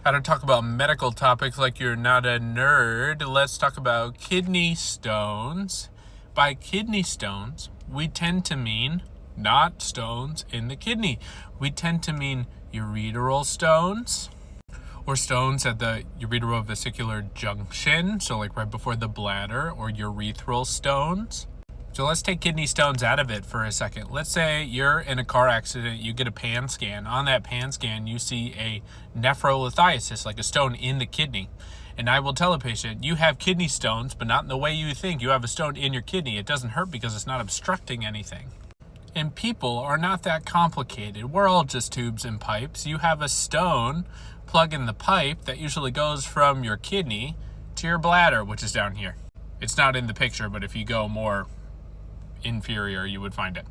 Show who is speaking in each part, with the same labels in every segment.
Speaker 1: How to talk about medical topics like you're not a nerd. Let's talk about kidney stones. By kidney stones, we tend to mean not stones in the kidney. We tend to mean ureteral stones or stones at the ureterovesicular junction, so like right before the bladder, or urethral stones. So let's take kidney stones out of it for a second. Let's say you're in a car accident, you get a pan scan. On that pan scan, you see a nephrolithiasis, like a stone in the kidney. And I will tell a patient, you have kidney stones, but not in the way you think. You have a stone in your kidney. It doesn't hurt because it's not obstructing anything. And people are not that complicated. We're all just tubes and pipes. You have a stone, plug in the pipe that usually goes from your kidney to your bladder, which is down here. It's not in the picture, but if you go more inferior, you would find it.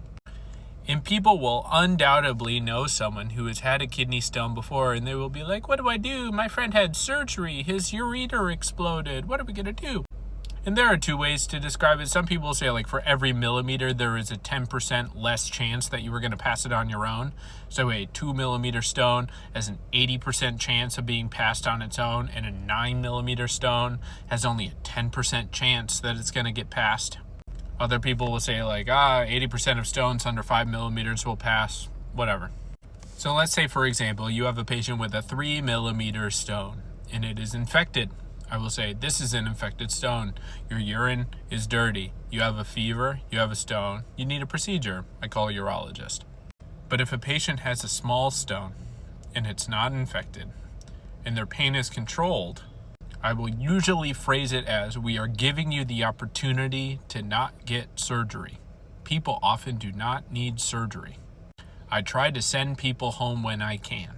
Speaker 1: And people will undoubtedly know someone who has had a kidney stone before, and they will be like, what do I do? My friend had surgery. His ureter exploded. What are we going to do? And there are two ways to describe it. Some people say, like, for every millimeter, there is a 10% less chance that you were going to pass it on your own. So a 2 millimeter stone has an 80% chance of being passed on its own, and a 9 millimeter stone has only a 10% chance that it's going to get passed. Other people will say, like, 80% of stones under 5 millimeters will pass, whatever. So let's say, for example, you have a patient with a 3 millimeter stone and it is infected. I will say, this is an infected stone. Your urine is dirty. You have a fever. You have a stone. You need a procedure. I call a urologist. But if a patient has a small stone and it's not infected and their pain is controlled, I will usually phrase it as, we are giving you the opportunity to not get surgery. People often do not need surgery. I try to send people home when I can,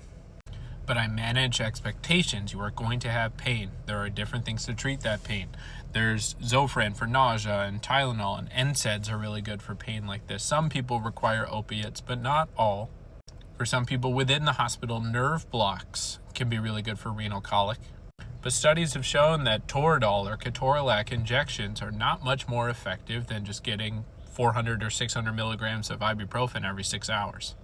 Speaker 1: but I manage expectations. You are going to have pain. There are different things to treat that pain. There's Zofran for nausea, and Tylenol and NSAIDs are really good for pain like this. Some people require opiates, but not all. For some people within the hospital, nerve blocks can be really good for renal colic. But studies have shown that Toradol or ketorolac injections are not much more effective than just getting 400 or 600 milligrams of ibuprofen every 6 hours.